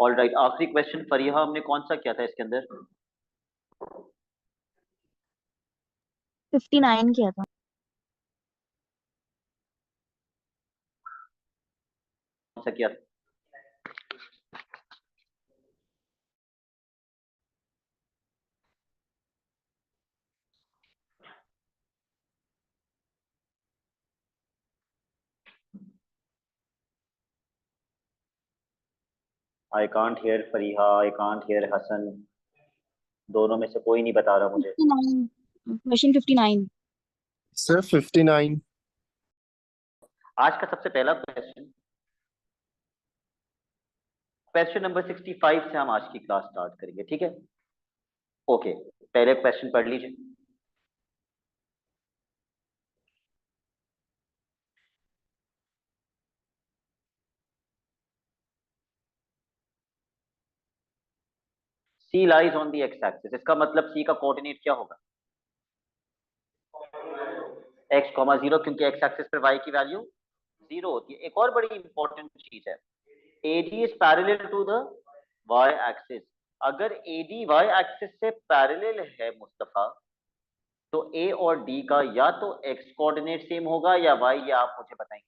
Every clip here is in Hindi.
ऑल राइट, आखिरी क्वेश्चन फरीहा, हमने कौन सा किया था इसके अंदर? 59 किया था। कौन सा किया था? I can't hear Fariha, I can't hear Hasan, दोनों में से कोई नहीं बता रहा मुझे। 59, क्वेश्चन 59। सर 59। आज का सबसे पहला क्वेश्चन, क्वेश्चन नंबर 65 से हम आज की क्लास स्टार्ट करेंगे, ठीक है? ओके, पहले क्वेश्चन पढ़ लीजिए। C lies on the X axis, इसका मतलब सी का कोऑर्डिनेट क्या होगा? एक्स कॉमा जीरो, क्योंकि एक्स एक्सिस पर वाई की वैल्यू जीरो होती है। एक और बड़ी इंपॉर्टेंट चीज है, AD is parallel to the Y axis. अगर एडी वाई एक्सिस से पैरेलल है मुस्तफा, तो ए और डी का या तो एक्स कोऑर्डिनेट सेम होगा या वाई, या आप मुझे बताएंगे।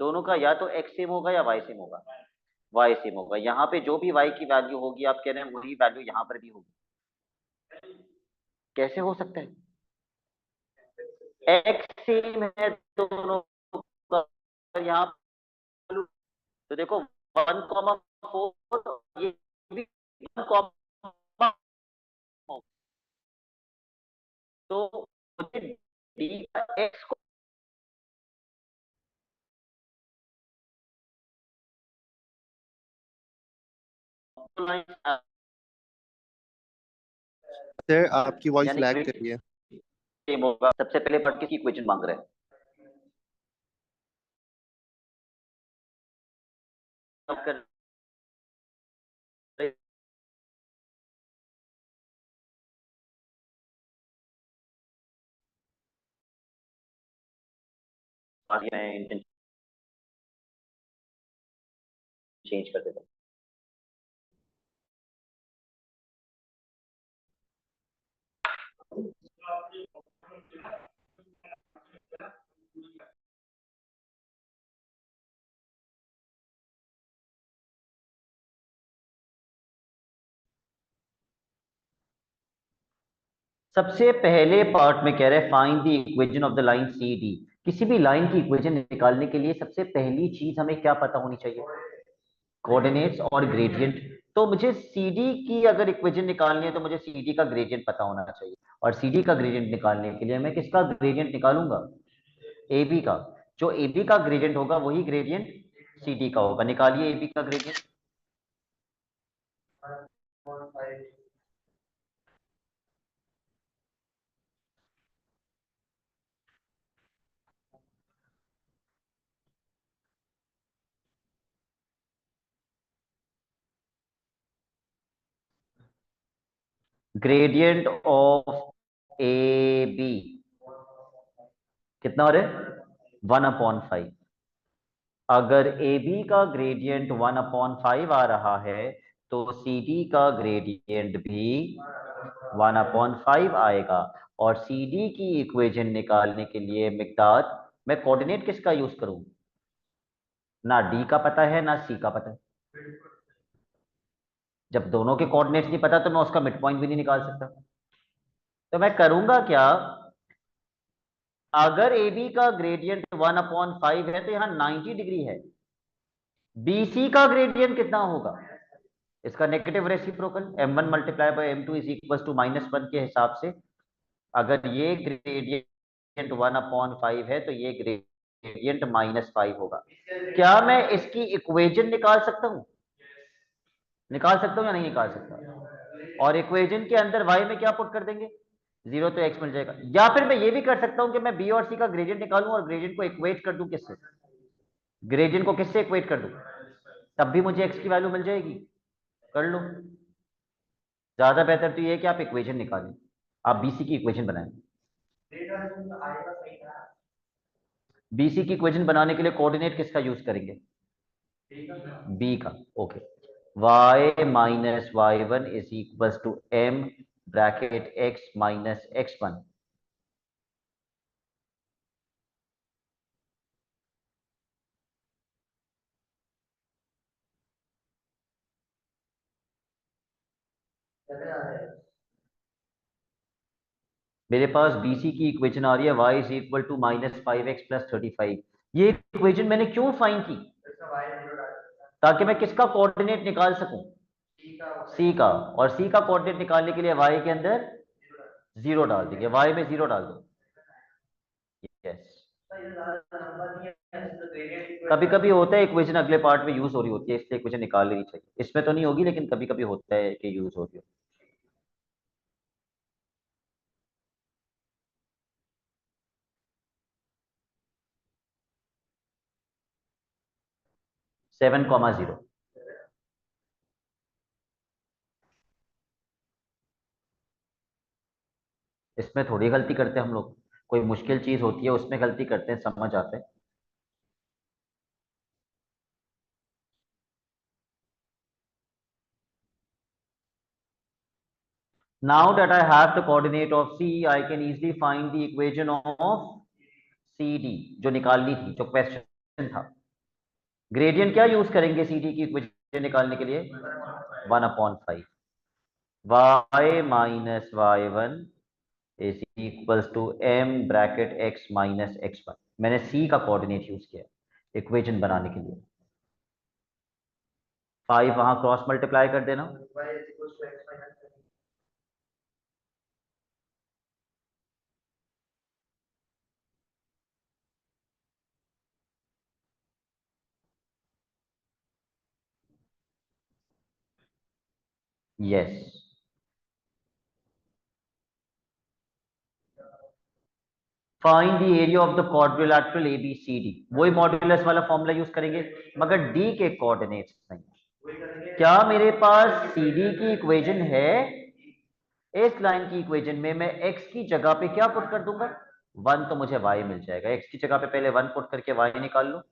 दोनों का या तो एक्स सेम होगा या वाई सेम होगा। वाई सेम होगा। यहाँ पे जो भी वाई की वैल्यू होगी, आप कह रहे हैं वही वैल्यू यहाँ पर भी होगी। कैसे हो सकता है? एक्स सेम है दोनों का, यहाँ तो देखो 1,4, ये भी 1, तो मुझे डी का एक्स को सर आपकी वॉइस यानी लैग कर रही है। सेम होगा। सबसे पहले पढ़ के इक्वेशन मांग रहे हैं। कर मैं चेंज कर देता हूँ। सबसे पहले पार्ट में कह रहे हैं find the equation of the line C D. किसी भी लाइन की इक्वेशन निकालने के लिए सबसे पहली चीज हमें क्या पता होनी चाहिए? कोऑर्डिनेट्स और ग्रेडियंट। तो मुझे सीडी की अगर इक्वेशन निकालनी है तो मुझे सीडी का ग्रेडियंट पता होना चाहिए, और सीडी का ग्रेडियंट निकालने के लिए मैं किसका ग्रेडियंट निकालूंगा? एबी का। जो एबी का ग्रेडियंट होगा वही ग्रेडियंट सीडी का होगा। निकालिए एबी का gradient. Gradient of A B कितना हो रहा है? 1/5। अगर ए बी का ग्रेडियंट 1/5 आ रहा है, तो सी डी का ग्रेडियंट भी 1/5 आएगा। और सी डी की इक्वेशन निकालने के लिए मिकदार, मैं कोऑर्डिनेट किसका यूज करूं? ना डी का पता है ना सी का पता है। जब दोनों के कोऑर्डिनेट्स नहीं पता तो मैं उसका मिड पॉइंट भी नहीं निकाल सकता। तो मैं करूंगा क्या? अगर ए बी का ग्रेडियंट 1/5 है तो यहां 90 डिग्री है। बीसी का ग्रेडियंट कितना होगा? इसका negative reciprocal m1 multiply by m2 is equal to -1 के हिसाब से, अगर ये ग्रेडियंट 1/5 है तो ये ग्रेडियंट -5 होगा। क्या मैं इसकी इक्वेशन निकाल सकता हूं? निकाल सकता हूं या नहीं निकाल सकता? और इक्वेशन के अंदर y में क्या पुट कर देंगे? 0, तो x मिल जाएगा। या फिर मैं ये भी कर सकता हूं कि मैं b और c का ग्रेडियंट निकालूं और ग्रेडियंट को इक्वेट कर दूं किससे? ग्रेडियंट को किससे इक्वेट कर दूं? तब भी मुझे x की वैल्यू मिल जाएगी। कर लो। ज्यादा बेहतर तो ये है कि आप इक्वेशन निकालें, आप बीसी की इक्वेशन बनाएं। बीसी की इक्वेशन बनाने के लिए कोऑर्डिनेट किसका यूज करेंगे? बी का। Okay, y minus y1 is equal to m bracket x minus x1। मेरे पास BC की इक्वेशन आ रही है y is equal to -5x plus 35। ये इक्वेशन मैंने क्यों फाइंड की? ताकि मैं किसका कोऑर्डिनेट निकाल सकूं? C का। और C का कोऑर्डिनेट निकालने के लिए y के अंदर 0 डाल देंगे, y में 0 डाल दो। यस। कभी कभी होता है इक्वेशन अगले पार्ट में यूज हो रही होती है, इसलिए इक्वेशन निकाल लेनी चाहिए। इसमें तो नहीं होगी, लेकिन कभी कभी होता है कि यूज हो रही हो। 7,0। इसमें थोड़ी गलती करते हैं हम लोग, कोई मुश्किल चीज होती है उसमें गलती करते हैं, समझ आते हैं। Now that I have the coordinate of C, I can easily find the equation of CD जो निकालनी थी, जो क्वेश्चन था। ग्रेडियंट क्या यूज करेंगे CD की इक्वेशन निकालने के लिए? 1/5 y minus y1 is equals to m bracket x minus x1। मैंने C का कोऑर्डिनेट यूज किया इक्वेशन बनाने के लिए। 5 वहां क्रॉस मल्टीप्लाई कर देना। Yes. Find the area of the quadrilateral ABCD, वही मॉड्यूलस वाला फॉर्मूला यूज करेंगे, मगर D के कोऑर्डिनेट्स नहीं। क्या मेरे पास CD की इक्वेशन है? इस लाइन की इक्वेशन में मैं x की जगह पे क्या पुट कर दूंगा? 1, तो मुझे y मिल जाएगा। x की जगह पे पहले 1 पुट करके y निकाल लो।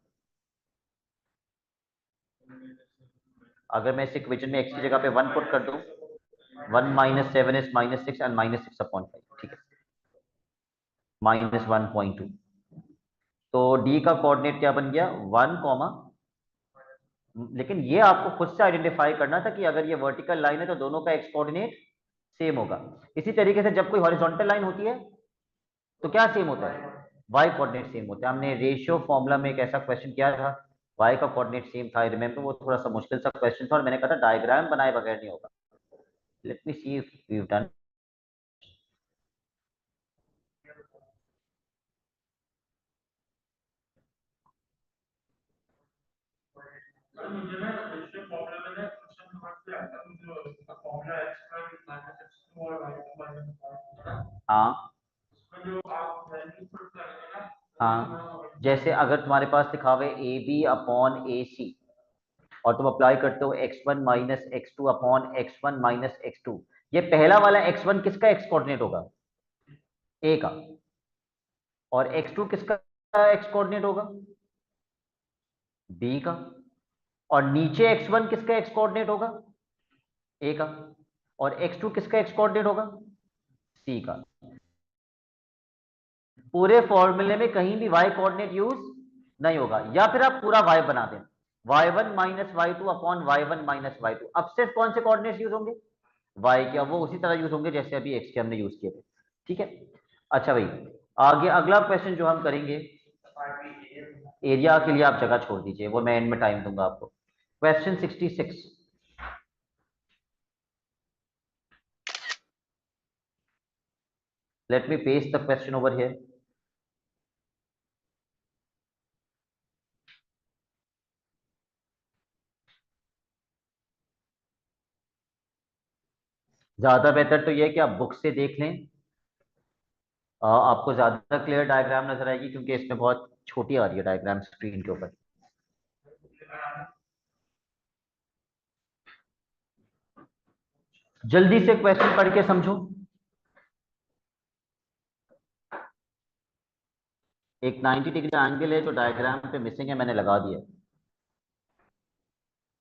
अगर मैं इस इक्वेशन में x की जगह पे 1 पुट कर दूं, 1 माइनस 7 इज -6 एंड -6/5, ठीक है, -1.2। तो D का कोऑर्डिनेट क्या बन गया? 1 कॉमा, लेकिन ये आपको खुद से आइडेंटिफाई करना था कि अगर ये वर्टिकल लाइन है तो दोनों का एक्स कोऑर्डिनेट सेम होगा। इसी तरीके से जब कोई हॉरिजॉन्टल लाइन होती है तो क्या सेम होता है? वाई कोऑर्डिनेट सेम होता है। हमने रेशियो फॉर्मूला में एक ऐसा क्वेश्चन किया था, वाई का कोऑर्डिनेट सेम था, रिमेंबर? वो थोड़ा सा मुश्किल सा क्वेश्चन था और मैंने कहा था डायग्राम बनाए बगैर नहीं होगा। Let me see if we have done. मुझे ना रेशियो फॉर्मूला में ना क्वेश्चन समझ में आता है, जो फॉर्मूला x2 और y2 हाँ उसमें जो आप वैल्यू पुट करेंगे ना, हाँ, जैसे अगर तुम्हारे पास लिखा हुआ है AB/AC और तुम अप्लाई करते हो x1 minus x2/x1 minus x2, ये पहला वाला x1 किसका एक्स कोऑर्डिनेट होगा? A का। और x2 किसका एक्स कोऑर्डिनेट होगा? B का। और नीचे x1 किसका एक्स कोऑर्डिनेट होगा? A का। और x2 किसका एक्स कोऑर्डिनेट होगा? C का। पूरे फॉर्मूले में कहीं भी y कोऑर्डिनेट यूज नहीं होगा, या फिर आप पूरा y बना दें, y1 minus y2/y1 minus y2। अब सिर्फ कौन से कोऑर्डिनेट्स यूज होंगे? y के। अब वो उसी तरह यूज होंगे जैसे अभी x के हमने यूज किए थे, ठीक है। अच्छा भाई, आगे अगला क्वेश्चन जो हम करेंगे, एरिया के लिए आप जगह छोड़ दीजिए, वो मैं एंड में टाइम दूंगा आपको। Question 66। Let me paste the question over here. ज्यादा बेहतर तो यह है कि आप बुक से देख लें, आपको ज्यादा क्लियर डायग्राम नजर आएगी, क्योंकि इसमें बहुत छोटी आ रही है डायग्राम स्क्रीन के ऊपर। जल्दी से क्वेश्चन पढ़ के समझो। एक 90 डिग्री एंगल है जो डायग्राम पे मिसिंग है, मैंने लगा दिया।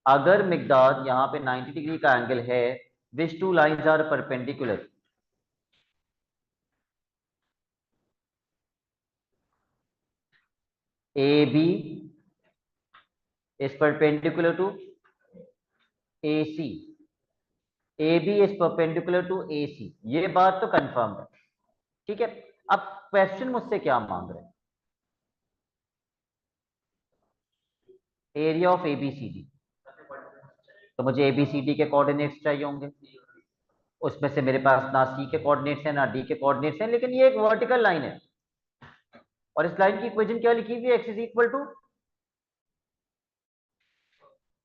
अगर मिकदार यहाँ पे 90 डिग्री का एंगल है, which two lines are perpendicular? AB is perpendicular to AC. AB is perpendicular to AC. ये बात तो कंफर्म है, ठीक है। अब क्वेश्चन मुझसे क्या मांग रहे हैं? Area of ABCD। तो मुझे ABCD के कोऑर्डिनेट्स चाहिए होंगे। उसमें से मेरे पास ना C के कोऑर्डिनेट्स हैं ना D के कोऑर्डिनेट्स हैं, लेकिन ये एक वर्टिकल लाइन है और इस लाइन की इक्वेशन क्या लिखी हुई है? x is equal to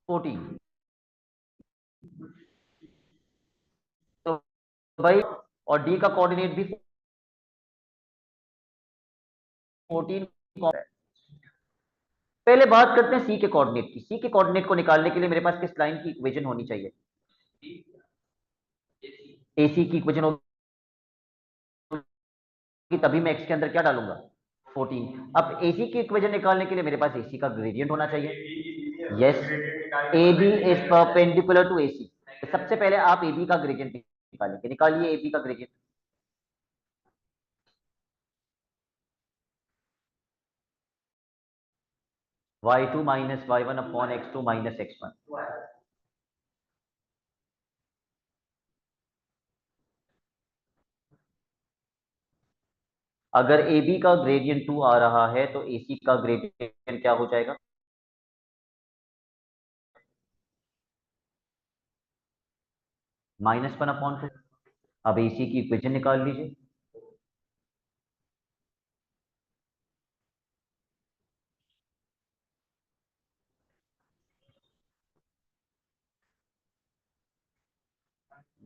14। तो भाई और D का कोऑर्डिनेट भी 14 है। पहले बात करते हैं C के कोऑर्डिनेट की। C के कोऑर्डिनेट को निकालने के लिए मेरे पास किस लाइन की इक्वेशन होनी चाहिए? AC की इक्वेशन होगी, तभी मैं x के अंदर क्या डालूंगा? 14। अब AC की इक्वेशन निकालने के लिए मेरे पास AC का ग्रेडियंट होना चाहिए। Yes, AB is perpendicular to AC। तो सबसे पहले आप AB का ग्रेडियंट निकालेंगे। निकालिए AB का gradient. y2 minus y1 upon x2 minus x1। अगर AB का ग्रेडियंट 2 आ रहा है तो AC का ग्रेडियंट क्या हो जाएगा? -1 अपॉन 2। अब AC की इक्वेशन निकाल लीजिए।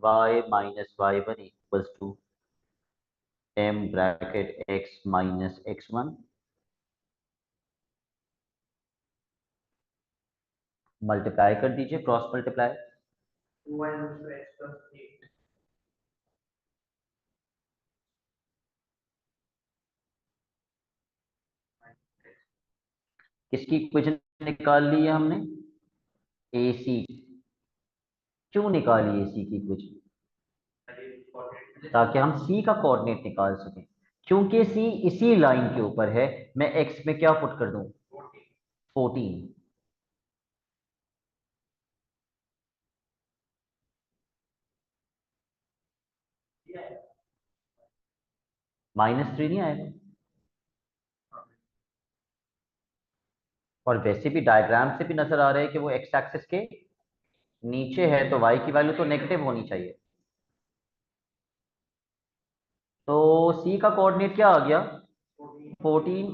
y minus y1 equals to m bracket x minus x1 multiply कर दीजिए, क्रॉस मल्टीप्लाई। किसकी इक्वेशन निकाल ली है हमने? AC। क्यों निकाली AC की इक्वेशन? ताकि हम C का कोऑर्डिनेट निकाल सकें। क्योंकि C इसी लाइन के ऊपर है, मैं x में क्या पुट कर दूं? 14। -3 नहीं आएगा। और वैसे भी डायग्राम से भी नजर आ रहा है कि वो x एक्सिस के नीचे है, तो y की वैल्यू तो नेगेटिव होनी चाहिए। तो C का कोऑर्डिनेट क्या आ गया? 14,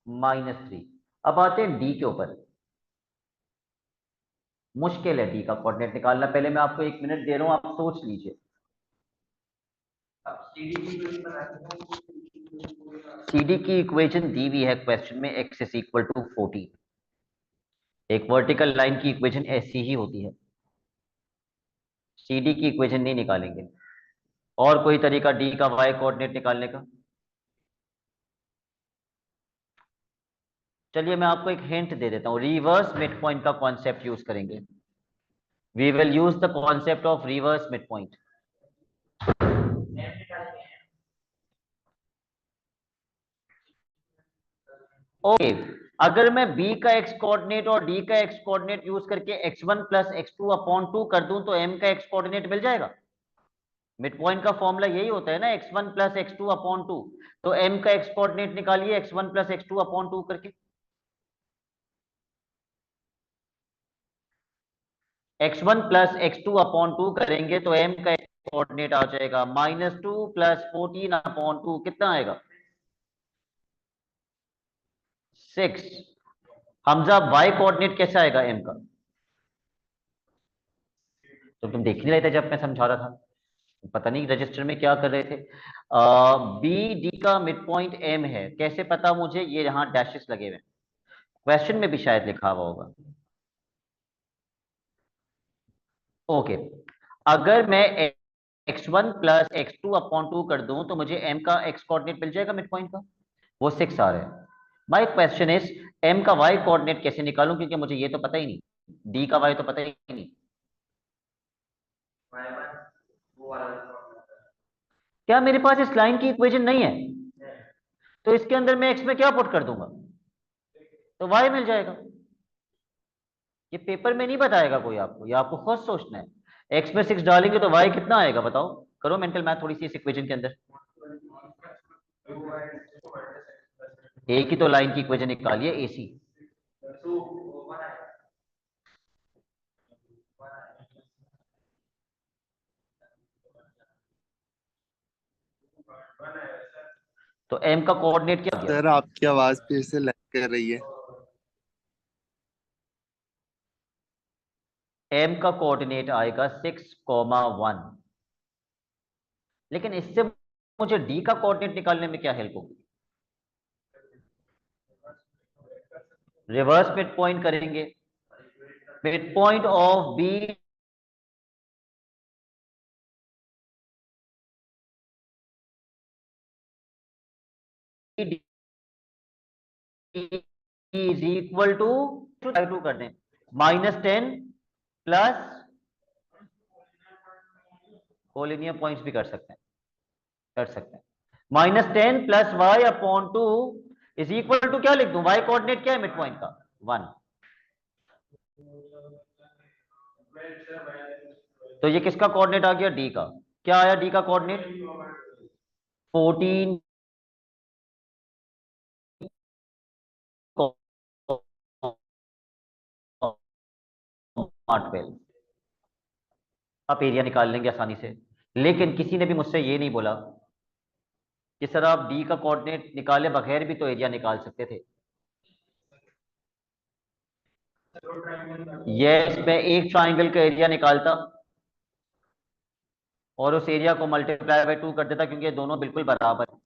-3। अब आते हैं D के ऊपर। मुश्किल है D का कोऑर्डिनेट निकालना। पहले मैं आपको 1 मिनट दे रहा हूं, आप सोच लीजिए। CD की इक्वेशन दी हुई है क्वेश्चन में, x इज इक्वल टू 14। एक वर्टिकल लाइन की इक्वेशन ऐसी ही होती है। CD की इक्वेशन नहीं निकालेंगे। और कोई तरीका D का y कोऑर्डिनेट निकालने का? चलिए मैं आपको एक हिंट दे देता हूं। रिवर्स मिड पॉइंट का कॉन्सेप्ट यूज करेंगे। We will use the concept of reverse midpoint. Okay, अगर मैं B का x कोऑर्डिनेट और D का x कोऑर्डिनेट यूज करके x1 प्लस x2 अपॉन 2 कर दूं तो M का x कोऑर्डिनेट मिल जाएगा। मिड पॉइंट का फॉर्मूला यही होता है ना, x1 प्लस x2 अपॉन 2। तो M का x कोऑर्डिनेट निकालिए x1 प्लस x2 अपॉन 2 करके। x1 प्लस x2 अपॉन 2 करेंगे तो M का कोऑर्डिनेट आ जाएगा -2 प्लस 14 अपॉन 2। कितना आएगा? 6। हमजा y कोऑर्डिनेट कैसा आएगा M का? तो तुम देख नहीं रहे थे जब मैं समझा रहा था? पता नहीं रजिस्टर में क्या कर रहे थे। बी डी का मिड पॉइंट M है, कैसे पता मुझे? ये यहाँ डैशेस लगे हुए, क्वेश्चन में भी शायद लिखा हुआ होगा। ओके, अगर मैं x1 प्लस x2 अपॉन 2 कर दूं तो मुझे M का x कोऑर्डिनेट मिल जाएगा मिड पॉइंट का। वो 6 आ रहा है। माय क्वेश्चन इज M का y कोऑर्डिनेट कैसे निकालूं, क्योंकि मुझे ये तो पता ही नहीं। डी का वाई तो पता ही नहीं। क्या मेरे पास इस लाइन की इक्वेशन नहीं है? तो इसके अंदर मैं एक्स में क्या पुट कर दूंगा तो वाई मिल जाएगा। ये पेपर में नहीं बताएगा कोई आपको, ये आपको खुद सोचना है। एक्स में 6 डालेंगे तो वाई कितना आएगा बताओ, करो मेंटल मैथ थोड़ी सी इस इक्वेशन के अंदर। एक ही तो लाइन की इक्वेशन निकालिए, एसी। तो एम का कोऑर्डिनेट क्या सर गया? आपकी आवाज फिर से लैग कर रही है। एम का कोऑर्डिनेट आएगा 6,1। लेकिन इससे मुझे डी का कोऑर्डिनेट निकालने में क्या हेल्प होगी? रिवर्स मिड पॉइंट करेंगे। Midpoint of B is equal to two कर दें -10 प्लस कोलिनियर पॉइंट्स भी कर सकते हैं -10 plus Y upon 2 is equal to क्या लिख दूं? वाई कोऑर्डिनेट क्या है मिड पॉइंट का? 1। तो ये किसका कोऑर्डिनेट आ गया? डी का। क्या आया डी का कोऑर्डिनेट? 14 12। आप एरिया निकाल लेंगे आसानी से। लेकिन किसी ने भी मुझसे ये नहीं बोला कि सर आप डी का कोऑर्डिनेट निकाले बगैर भी तो एरिया निकाल सकते थे। यस, मैं एक ट्राइंगल का एरिया निकालता और उस एरिया को मल्टीप्लाई बाय 2 कर देता, क्योंकि ये दोनों बिल्कुल बराबर हैं।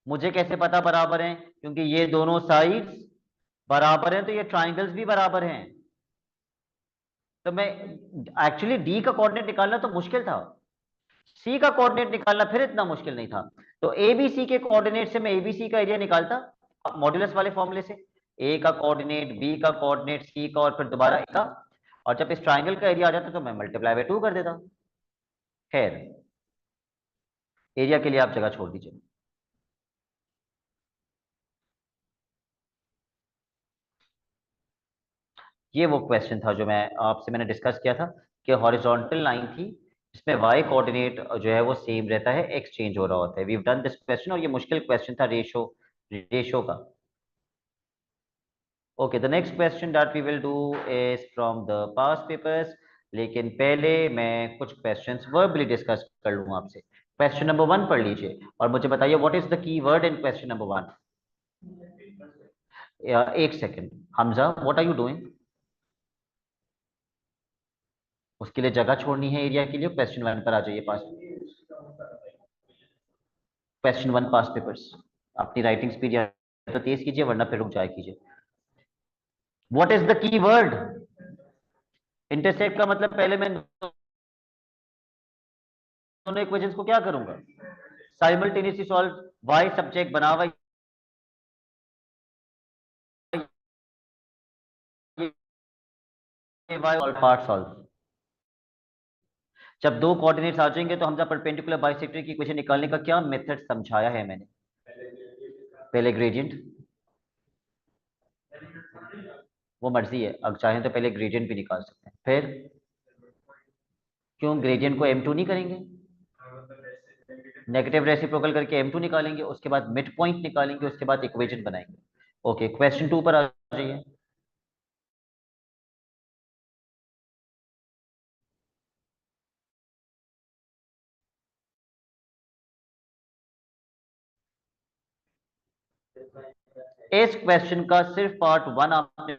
मुझे कैसे पता बराबर हैं? क्योंकि ये दोनों साइड्स बराबर हैं, तो ये ट्राइंगल्स भी बराबर हैं। तो मैं एक्चुअली डी का कोऑर्डिनेट निकालना तो मुश्किल था, सी का कोऑर्डिनेट निकालना फिर इतना मुश्किल नहीं था। तो एबीसी के कोऑर्डिनेट से मैं एबीसी का एरिया निकालता मॉड्यूलस वाले फॉर्मूले से। ए का कोऑर्डिनेट, बी का कोऑर्डिनेट, सी का, और फिर दोबारा ए का। और जब इस ट्राइंगल का एरिया आ जाता तो मैं मल्टीप्लाई बाय 2 कर देता। खैर, एरिया के लिए आप जगह छोड़ दीजिए। ये वो क्वेश्चन था जो मैंने डिस्कस किया था कि हॉरिजॉन्टल लाइन थी जिसमें वाई कोऑर्डिनेट जो है वो सेम रहता है, एक्सचेंज हो रहा होता है। We have done this question, और ये मुश्किल क्वेश्चन था रेशो का। Okay, the next question that we will do is from the past papers. लेकिन पहले मैं कुछ क्वेश्चंस वर्बली डिस्कस कर लूँ आपसे। क्वेश्चन नंबर 1 पढ़ लीजिए और मुझे बताइए what is the key word in question number 1। एक second, Hamza what are you doing? उसके लिए जगह छोड़नी है एरिया के लिए। क्वेश्चन 1 पर आ जाइए। पास क्वेश्चन 1 पास पेपर्स। अपनी राइटिंग स्पीड या तो तेज कीजिए वरना फिर रुक जाए कीजिए। What is the key word? Intersect का मतलब पहले मैं दोनों इक्वेशंस को क्या करूंगा? Simultaneously solve. वाई सब्जेक्ट बना हुआ वाई पार्ट सॉल्व। जब दो कोऑर्डिनेट्स आ जाएंगे तो हमजा परपेंडिकुलर बाइसेक्टर की इक्वेशन निकालने का क्या मेथड समझाया है मैंने? पहले ग्रेडियंट, वो मर्जी है, अब चाहें तो पहले ग्रेडियंट भी निकाल सकते हैं। फिर क्यों ग्रेडियंट को m2 नहीं करेंगे? नेगेटिव रेसिप्रोकल करके m2 निकालेंगे, उसके बाद मिड पॉइंट निकालेंगे, उसके बाद इक्वेशन बनाएंगे। ओके, क्वेश्चन 2 पर आ जाइए। इस क्वेश्चन का सिर्फ पार्ट 1 आपने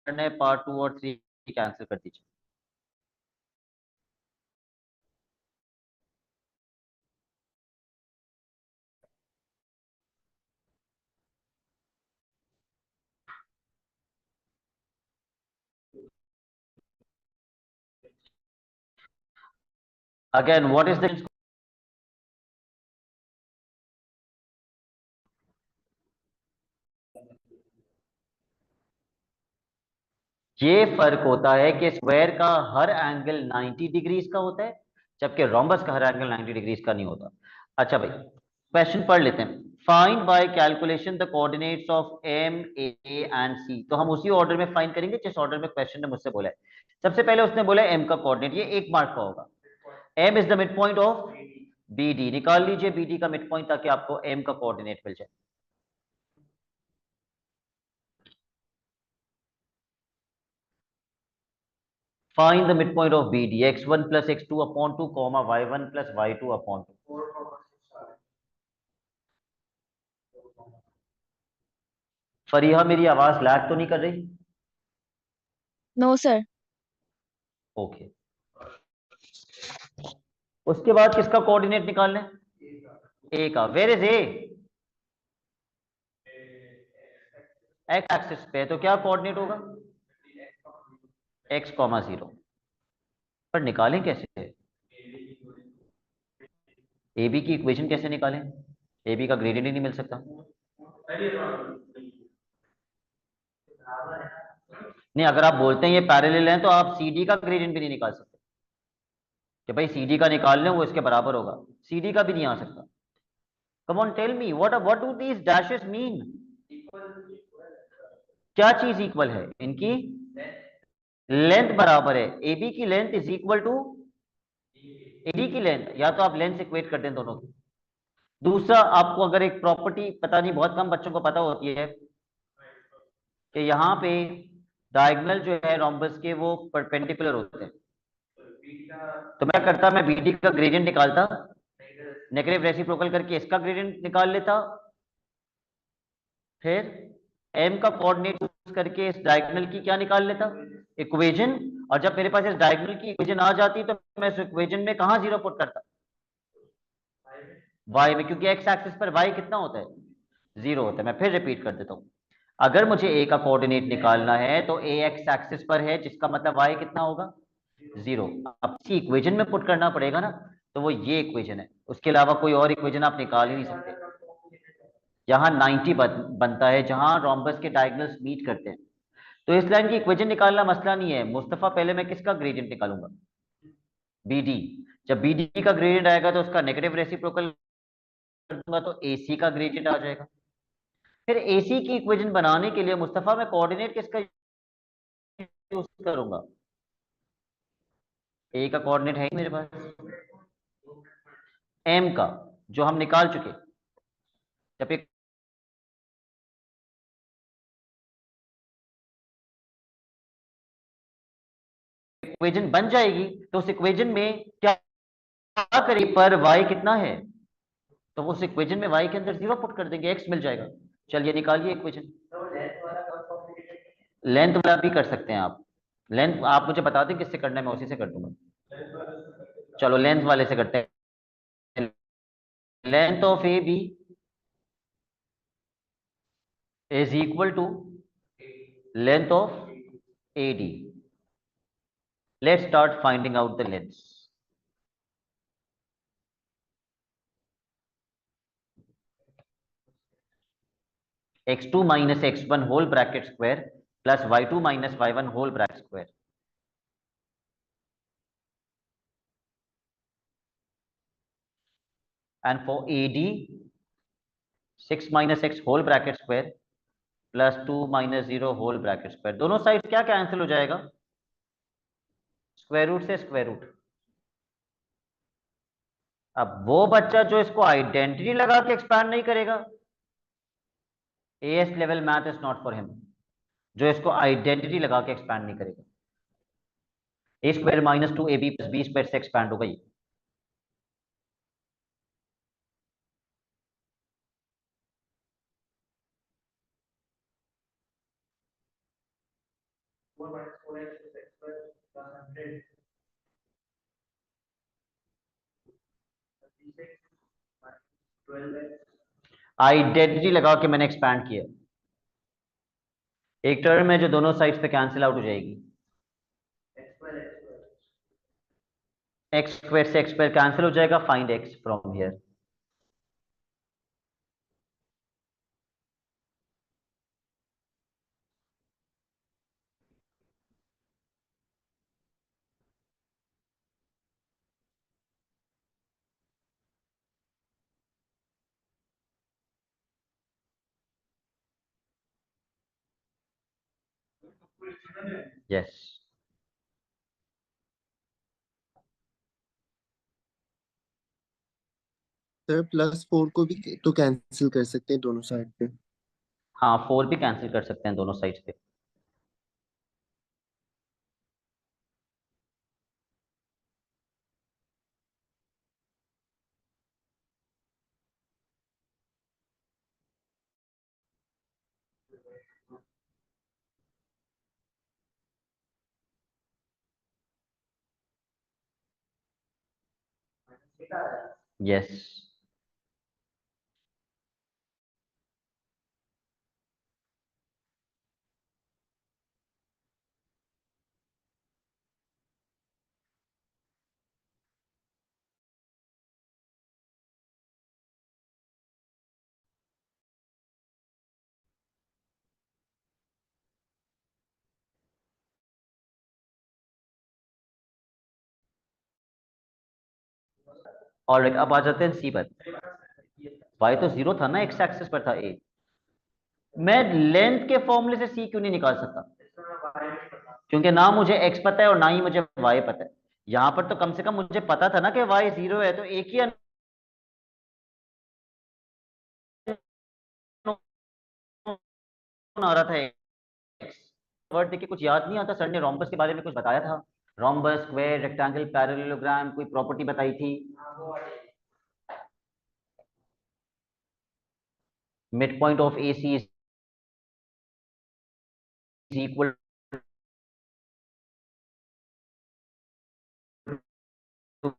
करना है, पार्ट 2 और 3 कैंसिल कर दीजिए। अगेन व्हाट इज द ये फर्क होता है कि स्क्वायर का हर एंगल 90 डिग्रीज का होता है, जबकि रोम्बस का हर एंगल 90 डिग्रीज का नहीं होता। अच्छा भाई, क्वेश्चन पढ़ लेते हैं। Find by calculation the coordinates of M, A and C. तो हम उसी ऑर्डर में फाइंड करेंगे जिस ऑर्डर में क्वेश्चन ने मुझसे बोला है। सबसे पहले उसने बोला एम का कोऑर्डिनेट, ये 1 मार्क का होगा। M is the midpoint of B D, निकाल लीजिए बी डी का मिड पॉइंट ताकि आपको एम का कोऑर्डिनेट मिल जाए। Find the midpoint of BD, x1 plus x2 upon 2, comma y1 plus y2 upon 2. Fariha, मेरी आवाज लैग तो नहीं कर रही? No sir. ओके। उसके बाद किसका कोऑर्डिनेट निकालना है? ए का। Where is A? X axis पे, तो क्या कोऑर्डिनेट होगा? x, 0। पर निकालें कैसे? ए बी की इक्वेशन कैसे निकालें? ए बी का ग्रेडियंट ही नहीं मिल सकता। नहीं, अगर आप बोलते हैं ये पैरेलल है तो आप सी डी का ग्रेडियंट भी नहीं निकाल सकते कि भाई सी डी का निकाल लें वो इसके बराबर होगा। सी डी का भी नहीं आ सकता। Come on tell me, what do these dashes mean? क्या चीज इक्वल है इनकी? लेंथ बराबर है। ए बी की length is equal to A D की लेंथ, या तो आप लेंथ इक्वेट कर दें दोनों की। दूसरा, आपको अगर एक प्रॉपर्टी पता नहीं, बहुत कम बच्चों को पता होती है कि यहाँ पे डायगोनल जो है रोम्बस के वो परपेंडिकुलर होते हैं। तो मैं करता, मैं बीडी का ग्रेडियंट निकालता, नेगेटिव रेसिप्रोकल करके इसका ग्रेडियंट निकाल लेता, फिर एम का कोऑर्डिनेट यूज करके इस डायगोनल की क्या निकाल लेता? इक्वेशन। और जब मेरे पास इस डायगोनल की इक्वेशन आ जाती तो मैं इस इक्वेशन में कहां जीरो पुट करता? y में, क्योंकि x एक्सिस पर y कितना होता है? 0 होता है। मैं फिर रिपीट कर देता हूं, अगर मुझे a का कोऑर्डिनेट निकालना है तो a x एक्सिस पर है, जिसका मतलब y कितना होगा? 0। अब इसी इक्वेशन में पुट करना पड़ेगा ना, तो वो ये इक्वेशन है, उसके अलावा कोई और इक्वेशन आप निकाल ही नहीं सकते। यहाँ 90 बनता है जहां रोम्बस के डायगोनल्स मीट करते हैं। तो इस लाइन की इक्वेशन निकालना मसला नहीं है मुस्तफा। पहले मैं किसका ग्रेडियंट निकालूंगा? BD। जब BD का ग्रेडियंट आएगा तो उसका नेगेटिव रेसिप्रोकल कर दूंगा तो AC का ग्रेडियंट आ जाएगा। फिर AC की इक्वेशन बनाने के लिए मुस्तफा मैं कोऑर्डिनेट किसका यूज करूंगा? A का कोऑर्डिनेट है ही मेरे पास, M का, जो हम निकाल चुके। जब एक इक्वेशन बन जाएगी तो उस इक्वेशन में क्या करें, पर y कितना है तो उस इक्वेशन में y के अंदर 0 पुट कर देंगे, x मिल जाएगा। चलिए निकालिए इक्वेशन। लेंथ वाला भी कर सकते हैं आप। लेंथ आप मुझे बता दें किससे करना है, मैं उसी से कर दूंगा। चलो लेंथ वाले से करते हैं। Length of A B is equal to length of A D. Let's start finding out the lengths. x2 minus x1 whole bracket square plus y2 minus y1 whole bracket square. And for AD, 6 minus x whole bracket square plus 2 minus 0 whole bracket square. दोनों साइड क्या कैंसिल हो जाएगा? स्क्वायर रूट से स्क्वायर रूट। अब वो बच्चा जो इसको आइडेंटिटी लगा के एक्सपैंड नहीं करेगा, AS level math is not for him. जो इसको आइडेंटिटी लगा के एक्सपैंड नहीं करेगा, A square minus 2AB plus B square से एक्सपैंड होगा ये। आइडेंटिटी लगा के मैंने एक्सपैंड किया। एक टर्म है जो दोनों साइड्स पे कैंसिल आउट हो जाएगी। एक्स स्क्वायर से एक्स स्क्वायर कैंसिल हो जाएगा। Find x from here. Yes sir +4 को भी तो कैंसिल कर सकते हैं दोनों साइड पे। हाँ, 4 भी कैंसिल कर सकते हैं दोनों साइड पे। यस और अब आ जाते हैं सी पर। वाई तो 0 था ना, एक्स एक्सिस पर था ए। मैं लेंथ के फॉर्मूले से सी क्यों नहीं निकाल सकता? क्योंकि ना मुझे एक्स पता है और ना ही मुझे वाई पता है। यहां पर तो कम से कम मुझे पता था ना कि वाई 0 है, तो एक ही आ रहा था एक्स। वर्ड देख के कुछ याद नहीं आता, सर ने रोम्बस के बारे में कुछ बताया था? रोम्बस, स्क्वायर, रेक्टेंगल, पैरेललोग्राम, कोई प्रॉपर्टी बताई थी? Midpoint of A C is equal to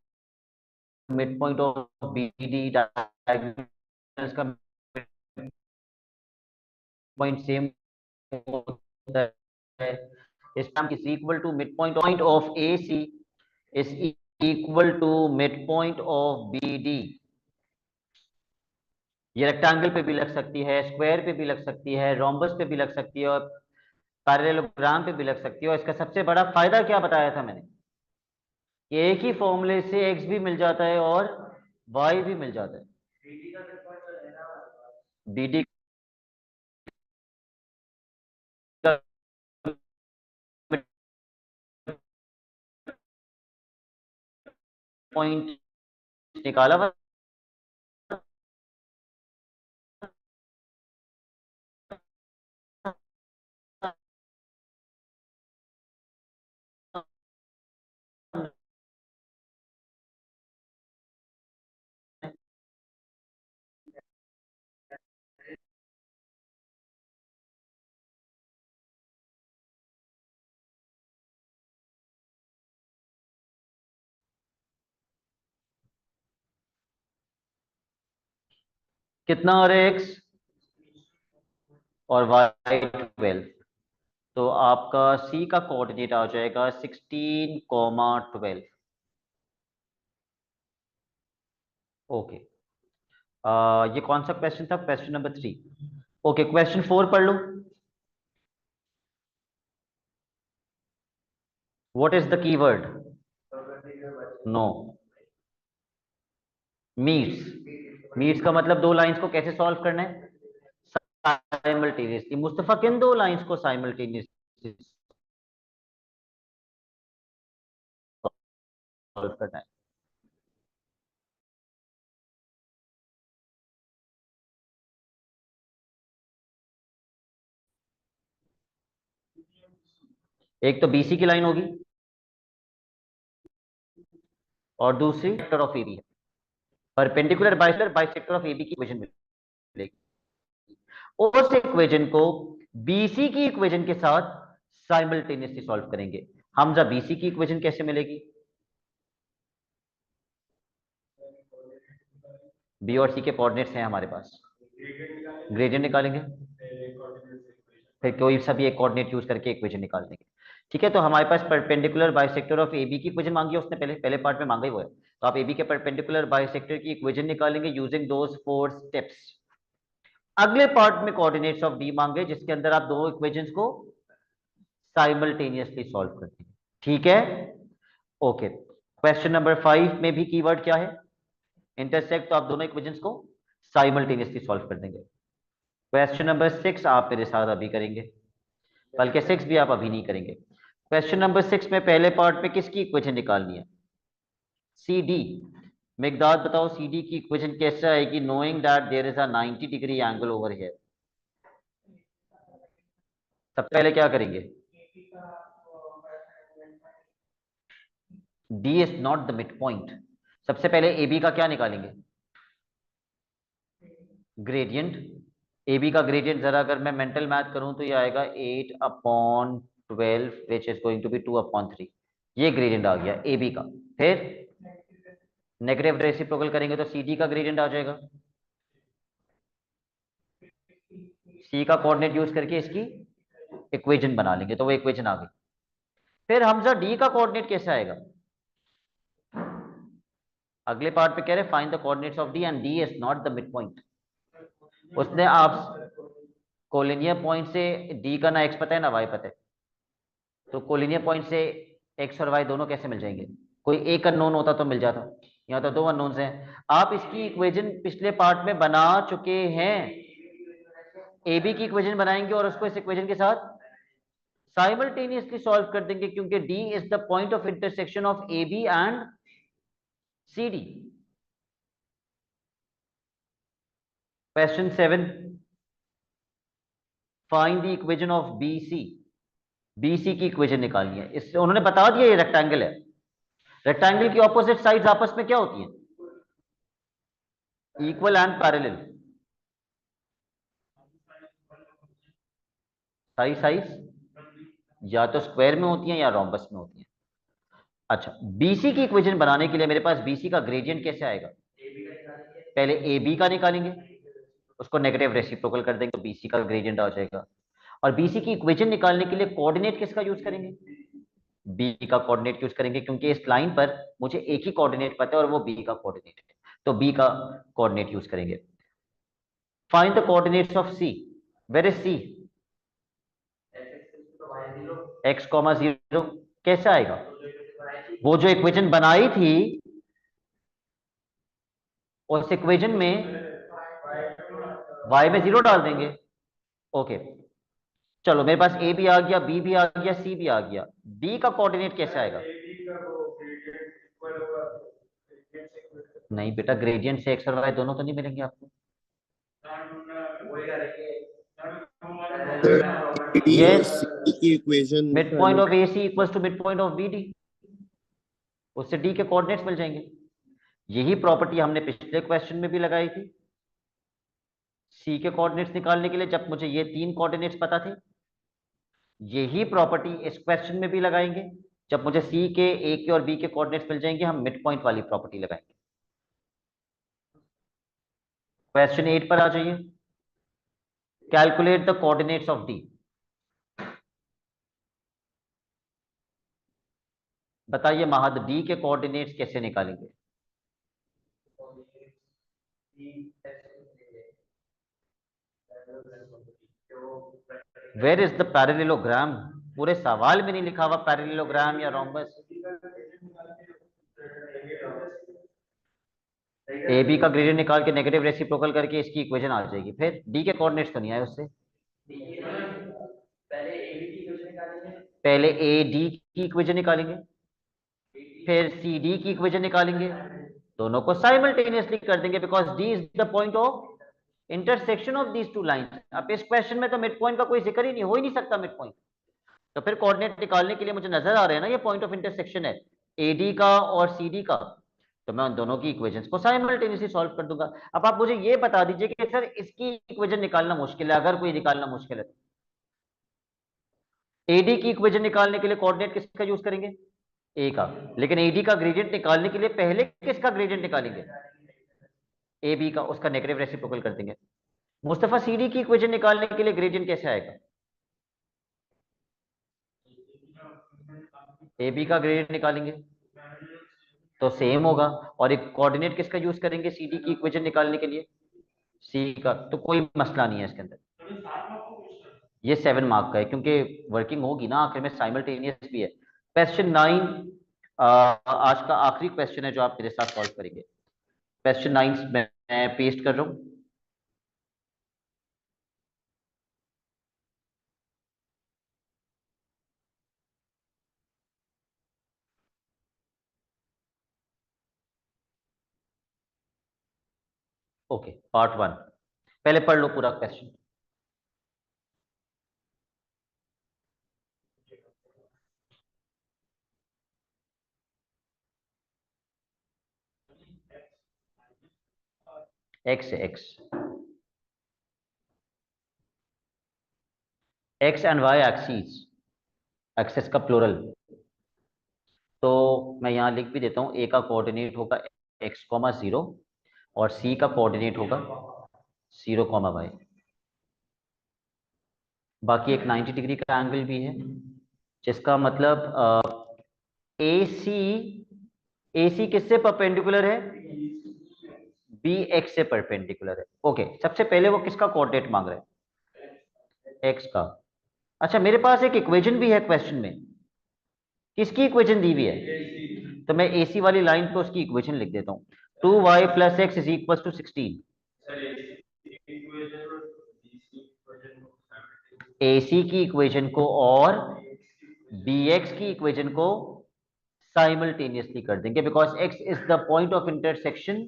midpoint of B D. Diagonals का पॉइंट सेम होता है। इस term is equal to midpoint of A C is equal to midpoint of B D. ये रेक्टेंगल पे भी लग सकती है, स्क्वायर पे भी लग सकती है, रोम्बस पे भी लग सकती है, और पैरेललोग्राम पे भी लग सकती है। और इसका सबसे बड़ा फायदा क्या बताया था मैंने? कि एक ही फॉर्मूले से एक्स भी मिल जाता है और वाई भी मिल जाता है। बी डी का पॉइंट निकाला हुआ कितना और एक्स और वाई 12। तो आपका सी का कोऑर्डिनेट आ जाएगा 16, 12। ओके, ये कौन सा क्वेश्चन था? Question number 3। ओके, क्वेश्चन 4 पढ़ लो। What is the keyword? No. Meets. Meets का मतलब दो लाइंस को कैसे सॉल्व करना है? साइमल्टेनियसली। मुस्तफा किन दो लाइंस को साइमल्टेनियसली सॉल्व करना है? एक तो बीसी की लाइन होगी और दूसरी sector of AB. Perpendicular bisector of AB की इक्वेशन मिलेगी। उस इक्वेशन को बीसी की इक्वेशन के साथ साइमल्टेनियसली सॉल्व करेंगे। हमजा, बीसी की इक्वेशन कैसे मिलेगी? बी और सी के कोऑर्डिनेट्स हैं हमारे पास, ग्रेडियंट निकालेंगे, फिर कोई सा भी एक कोऑर्डिनेट यूज करके इक्वेशन निकाल देंगे। ठीक है, तो हमारे पास परपेंडिकुलर बाइसेक्टर ऑफ एबी की इक्वेशन मांगी है उसने, पहले पार्ट में मांगा ही वो है। तो आप एबी के परपेंडिकुलर बाइसेक्टर की इक्वेशन निकालेंगे यूजिंग दोस 4 स्टेप्स। अगले पार्ट में कोऑर्डिनेट्स ऑफ डी मांगे, जिसके अंदर आप दोनों इक्वेशंस को साइमल्टेनियसली सॉल्व करते हैं। ठीक है, ओके। क्वेश्चन नंबर 5 में भी कीवर्ड क्या है? इंटरसेक्ट। तो आप दोनों इक्वेशंस को साइमल्टेनियसली सॉल्व कर देंगे। क्वेश्चन नंबर 6 आप मेरे साथ अभी करेंगे। बल्कि 6 भी आप अभी नहीं करेंगे। क्वेश्चन नंबर 6 में पहले पार्ट में किसकी इक्वेशन निकालनी है? C D. मिकदाद बताओ सी डी की इक्वेशन कैसे आएगी, knowing that there is a 90 degree angle over here. सबसे पहले क्या करेंगे? D is not the midpoint. सबसे पहले ए बी का क्या निकालेंगे? ग्रेडियंट। ए बी का ग्रेडियंट जरा अगर मैं मेंटल मैथ करूं तो ये आएगा 8/12 which is going to be 2/3। ये ग्रेडियंट आ गया ए बी का। फिर नेगेटिव रेसिप्रोकल करेंगे तो सी डी का ग्रेडियंट आ जाएगा। सी का कोऑर्डिनेट यूज करके इसकी इक्वेशन बना लेंगे तो वो इक्वेशन आ गई। फिर हमजा डी का कोऑर्डिनेट कैसे आएगा? अगले पार्ट पे कह रहे find the coordinates of D and D is not the mid point. उसने आप कोलिनियर पॉइंट से डी का ना एक्स पता है ना वाई पता है, तो कोलिनियर पॉइंट से एक्स और वाई दोनों कैसे मिल जाएंगे? कोई एक अननोन होता तो मिल जाता, यहाँ तो दो अननोन्स हैं। आप इसकी इक्वेशन पिछले पार्ट में बना चुके हैं। ए बी की इक्वेशन बनाएंगे और उसको इस इक्वेशन के साथ साइमल्टेनियसली सॉल्व कर देंगे, क्योंकि D is the point of intersection of A B and C D. Question 7, find the equation of B C. BC की इक्वेशन निकालनी है। इससे उन्होंने बता दिया ये रेक्टेंगल है। रेक्टेंगल की ऑपोजिट साइड्स आपस में क्या होती हैं? Equal and parallel. सारी साइड्स या तो स्क्वायर में होती हैं या रोम्बस में होती हैं। अच्छा, बीसी की इक्वेशन बनाने के लिए मेरे पास बीसी का ग्रेडियंट कैसे आएगा? पहले ए बी का निकालेंगे, उसको नेगेटिव रेसिप्रोकल कर देंगे तो बीसी का ग्रेडियंट आ जाएगा। और बीसी की इक्वेशन निकालने के लिए कोऑर्डिनेट किसका यूज करेंगे? बी का कोऑर्डिनेट यूज करेंगे, क्योंकि इस लाइन पर मुझे एक ही कोऑर्डिनेट पता है और वो बी का कोऑर्डिनेट है, तो बी का कोऑर्डिनेट यूज करेंगे। Find the coordinates of C. Where is C? x, 0 कैसे आएगा? वो जो इक्वेशन बनाई थी उस इक्वेशन में y में 0 डाल देंगे। ओके, चलो मेरे पास a भी आ गया, b भी आ गया, c भी आ गया। d का कोऑर्डिनेट कैसे आएगा? नहीं बेटा, ग्रेडियंट से x और y दोनों तो नहीं मिलेंगे आपको। डी और यस, सी की equation midpoint of AC equals to midpoint of BD। उससे D के कोऑर्डिनेट्स मिल जाएंगे। यही प्रॉपर्टी हमने पिछले क्वेश्चन में भी लगाई थी। C के कोऑर्डिनेट्स निकालने के लिए जब मुझे ये 3 कोऑर्डिनेट्स पता थे, यही प्रॉपर्टी इस क्वेश्चन में भी लगाएंगे। जब मुझे C के, A के और B के कोऑर्डिनेट्स मिल जाएंगे, हम मिड पॉइंट वाली प्रॉपर्टी लगाएंगे। क्वेश्चन 8 पर आ जाइए। Calculate the coordinates of D। बताइए महद, D के कोऑर्डिनेट्स कैसे निकालेंगे? Where is the parallelogram? पूरे सवाल में नहीं लिखा हुआ पैरेललोग्राम या रोम्बस। ए बी का ग्रेडियंट निकाल के नेगेटिव रेसिप्रोकल करके इसकी इक्वेशन आ जाएगी। फिर डी के कोऑर्डिनेट्स तो नहीं आए उससे। पहले ए डी की इक्वेशन निकालेंगे, फिर सी डी की इक्वेशन निकालेंगे। दोनों को साइमल्टेनियसली कर देंगे because D is the point of intersection of these two lines. अब इस क्वेश्चन में तो मिड पॉइंट का कोई जिक्र ही नहीं, हो ही नहीं सकता मिड पॉइंट। तो फिर कोऑर्डिनेट निकालने के लिए मुझे नजर आ रहा है ना ये पॉइंट ऑफ इंटरसेक्शन है एडी का और सीडी का, तो मैं उन दोनों की इक्वेशंस को साइमल्टेनियसली सॉल्व कर दूंगा। अब आप मुझे ये बता दीजिए कि सर इसकी इक्वेशन निकालना मुश्किल है, अगर कोई निकालना मुश्किल है। एडी की इक्वेशन निकालने के लिए कोऑर्डिनेट किसका यूज करेंगे? ए का। लेकिन एडी का ग्रेडियंट निकालने के लिए पहले किसका ग्रेडियंट निकालेंगे? ए बी का, उसका नेगेटिव रेसिप्रोकल कर देंगे। मुस्तफा सीडी की इक्वेशन निकालने के लिए ग्रेडियंट कैसे आएगा? ए बी का ग्रेडियंट निकालेंगे तो सेम होगा। और एक कोऑर्डिनेट किसका यूज करेंगे सीडी की इक्वेशन निकालने के लिए? सी का। तो कोई मसला नहीं है इसके अंदर। ये 7 मार्क का है क्योंकि वर्किंग होगी ना आखिर में, साइमल्टेनियस भी है। क्वेश्चन 9 आज का आखिरी क्वेश्चन है जो आप मेरे साथ सॉल्व करेंगे। क्वेश्चन 9 मैं पेस्ट कर रहा हूं। ओके, पार्ट 1 पहले पढ़ लो पूरा question. X and Y axis, axes का प्लूरल। तो मैं यहां लिख भी देता हूं, ए का कोऑर्डिनेट होगा एक्स कॉमा 0 और सी का कोऑर्डिनेट होगा 0 कॉमा वाई। बाकी एक 90 डिग्री का एंगल भी है, जिसका मतलब ए सी किससे परपेंडिकुलर है? बी एक्स से परपेंडिकुलर है। ओके, सबसे पहले वो किसका कोऑर्डिनेट मांग रहे हैं? एक्स का। अच्छा, मेरे पास एक इक्वेशन भी है क्वेश्चन में। किसकी इक्वेशन दी हुई है? तो मैं एसी वाली लाइन पे उसकी इक्वेशन लिख देता हूं, 2y + x is equal to 16। AC की इक्वेशन को और bx की इक्वेशन को साइमल्टेनियसली कर देंगे, because x is the point of intersection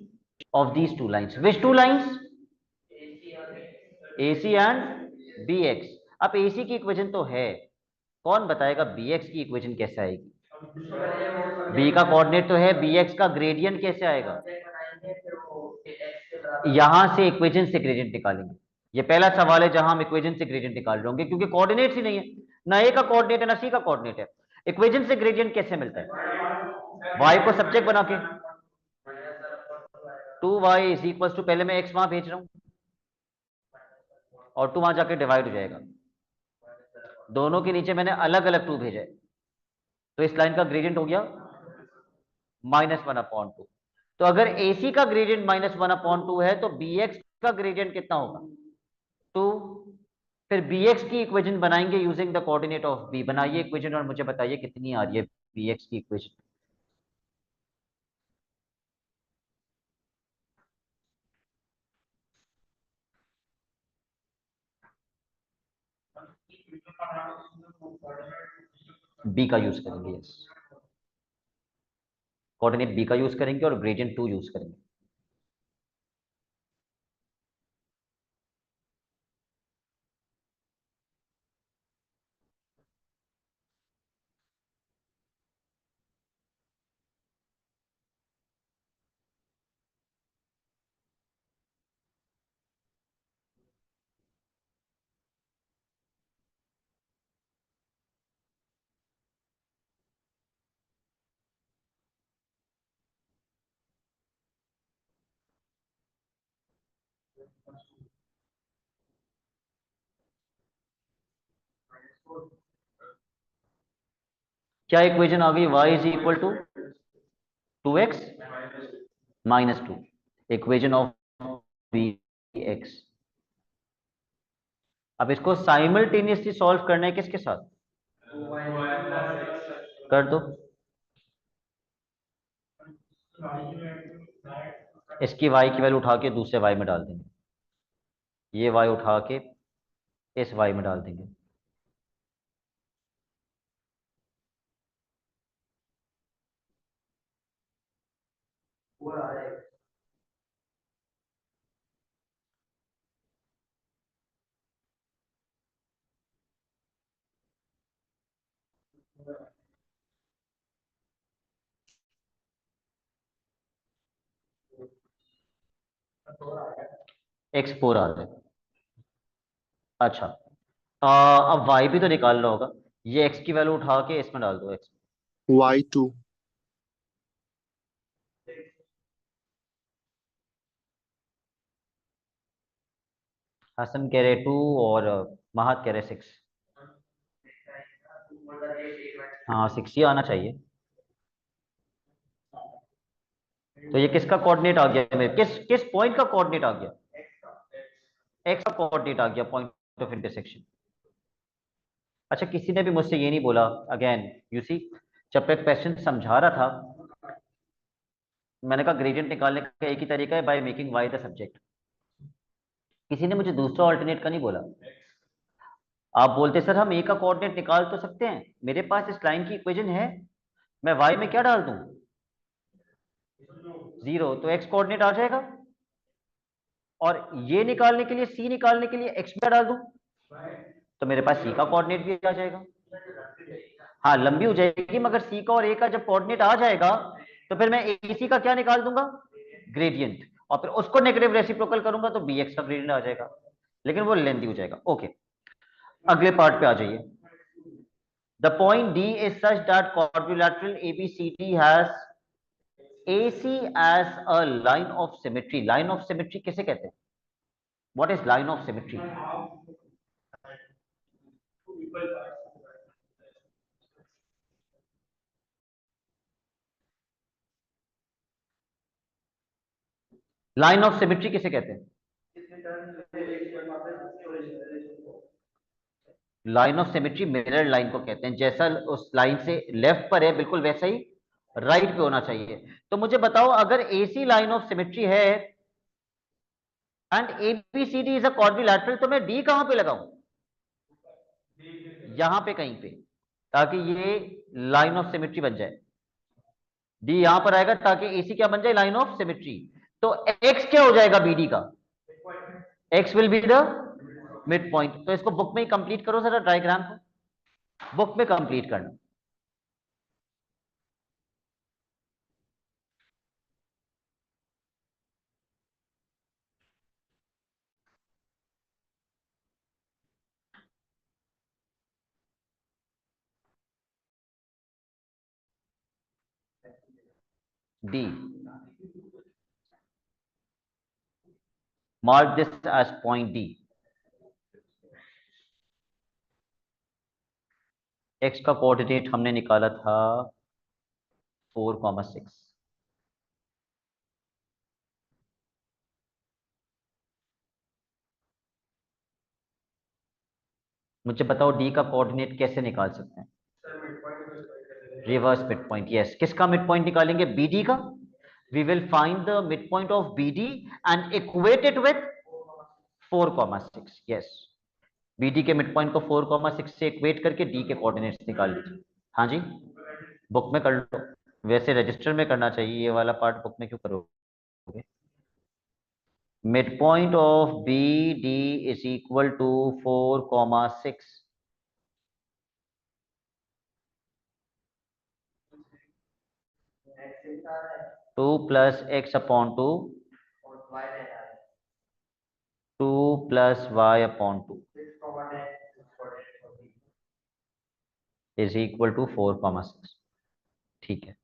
of these two lines. Which two lines? AC and BX। अब AC की इक्वेशन तो है, कौन बताएगा BX की इक्वेशन कैसे आएगी? B का कोऑर्डिनेट तो है, BX का ग्रेडियंट कैसे आएगा? यहां से इक्वेशन से ग्रेडियंट निकालेंगे। ये पहला सवाल है जहां हम इक्वेशन से ग्रेडियंट निकाल रहे होंगे, क्योंकि कोऑर्डिनेट्स ही नहीं है, ना ए का कोऑर्डिनेट है ना सी का कोऑर्डिनेट है। इक्वेशन से ग्रेडियंट कैसे मिलता है? y को सब्जेक्ट बना के 2y इज इक्वल टू, पहले मैं x वहां भेज रहा हूं और 2 वहां जाके डिवाइड हो जाएगा। दोनों के नीचे मैंने अलग अलग 2 भेजे, तो इस लाइन का ग्रेडियंट हो गया -1/2। तो अगर AC का ग्रेडियंट -1/2 है तो BX का ग्रेडियंट कितना होगा? 2। फिर BX की इक्वेशन बनाएंगे using the coordinate of B। बनाइए इक्वेशन और मुझे बताइए कितनी आ रही है BX की इक्वेशन। B का यूज करेंगे, यस, कोऑर्डिनेट B का यूज करेंगे और ग्रेडियंट 2 यूज करेंगे। क्या इक्वेशन आ गई? y is equal to 2x -2, equation of BX। अब इसको साइमल्टेनियसली सॉल्व करना है किसके साथ? कर दो। इसकी y की वैल्यू उठा के दूसरे y में डाल देंगे, ये y उठा के इस y में डाल देंगे। x4 आ रहा है। अच्छा, अब y भी तो निकालना होगा, ये x की वैल्यू उठा के इसमें डाल दो। x y2 हसन कह रहे 2 और महत कह रहे 6। हाँ 6 ही आना चाहिए। तो ये किसका कोऑर्डिनेट आ गया? मेरे किस किस पॉइंट का कोऑर्डिनेट आ गया? x का कोऑर्डिनेट आ गया, पॉइंट ऑफ इंटरसेक्शन। अच्छा, किसी ने भी मुझसे ये नहीं बोला, अगेन यू सी, जब मैं क्वेश्चन समझा रहा था मैंने कहा ग्रेडियंट निकालने का एक ही तरीका है, by making y the subject. किसी ने मुझे दूसरा ऑल्टरनेट का नहीं बोला। आप बोलते सर हम a का कोऑर्डिनेट निकाल तो सकते हैं, मेरे पास इस लाइन की इक्वेशन है, मैं y में क्या डाल दूं? 0, तो x कोऑर्डिनेट आ जाएगा। और ये निकालने के लिए, सी निकालने के लिए एक्स क्या डाल दूं, तो मेरे पास सी का कोऑर्डिनेट भी आ जाएगा। हाँ लंबी हो जाएगी, मगर सी का और ए का जब कोऑर्डिनेट आ जाएगा तो फिर मैं ए सी का क्या निकाल दूंगा, ग्रेडियंट, और फिर उसको नेगेटिव रेसिप्रोकल करूंगा तो बी एक्स का ग्रेडियंट आ जाएगा, लेकिन वो लेंथी हो जाएगा। ओके, अगले पार्ट पे आ जाइए। The point D is such that quadrilateral ABCD has AC as a line of symmetry. Line of symmetry किसे कहते हैं? What is line of symmetry? Line of symmetry किसे कहते हैं? Line of symmetry mirror line को कहते हैं। जैसा उस लाइन से लेफ्ट पर है बिल्कुल वैसा ही राइट पे होना चाहिए। तो मुझे बताओ, अगर एसी लाइन ऑफ सिमेट्री है and ABCD is a quadrilateral, तो मैं डी कहां पे लगाऊं? यहां पे कहीं पे, ताकि ये लाइन ऑफ सिमेट्री बन जाए। डी यहां पर आएगा ताकि एसी क्या बन जाए, लाइन ऑफ सिमेट्री। तो एक्स क्या हो जाएगा बीडी का? X will be the mid point. तो इसको बुक में ही कंप्लीट करो जरा, डायग्राम को बुक में कंप्लीट करना। D. Mark this as point D. X का कोऑर्डिनेट हमने निकाला था 4,6। मुझे बताओ D का कोऑर्डिनेट कैसे निकाल सकते हैं? Reverse mid point. यस, किसका मिड पॉइंट निकालेंगे? BD का। We will find the midpoint of BD and equate it with 4,6। Yes, BD के मिड पॉइंट को 4,6 से इक्वेट करके D के कोऑर्डिनेट्स निकाल लीजिए। हाँ जी, बुक में कर लो। वैसे रजिस्टर में करना चाहिए, ये वाला पार्ट बुक में क्यों करोगे? midpoint of BD is equal to 4,6। 2 plus x upon 2, 2 plus y upon 2 is equal to 4,6। ठीक है,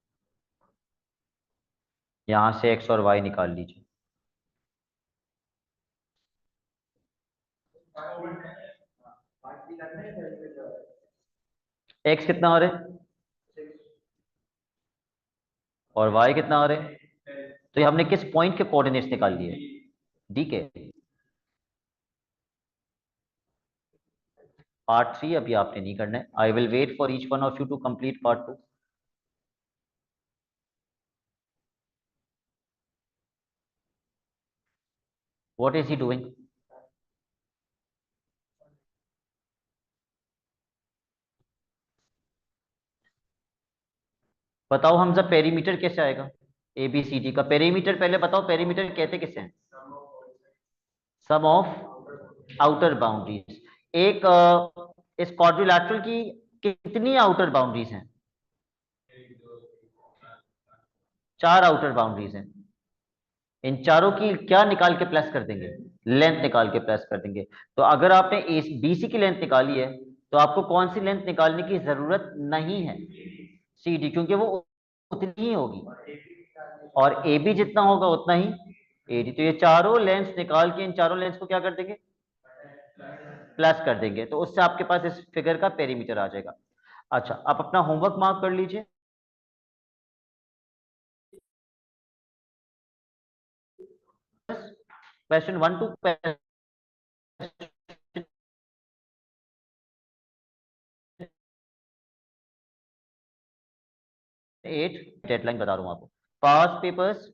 यहां से x और y निकाल लीजिए। x कितना आ रहा है और y कितना आ रहा है? तो ये हमने किस पॉइंट के कोऑर्डिनेट्स निकाल लिए? डी के। पार्ट 3 अभी आपने नहीं करना है। I will wait for each one of you to complete part 2। What is he doing? बताओ हमजा, पेरीमीटर कैसे आएगा? एबीसीडी का पेरीमीटर पहले बताओ, पेरीमीटर कहते किसे हैं? सम ऑफ आउटर बाउंड्रीज। एक इस क्वाड्रिलैटरल की कितनी आउटर बाउंड्रीज हैं? 4 आउटर बाउंड्रीज हैं। इन चारों की क्या निकाल के प्लस कर देंगे? लेंथ निकाल के प्लस कर देंगे। तो अगर आपने बीसी की लेंथ निकाली है तो आपको कौन सी लेंथ निकालने की जरूरत नहीं है? सीडी, क्योंकि वो उतनी ही होगी और ए बी जितना होगा उतना ही एडी। तो ये चारों लेंस निकाल के इन चारों लेंस को क्या कर देंगे? प्लस कर देंगे। तो उससे आपके पास इस फिगर का पेरीमीटर आ जाएगा। अच्छा, आप अपना होमवर्क मार्क कर लीजिए। क्वेश्चन 1 टू 8 डेडलाइन बता रहा हूं आपको। पास पेपर्स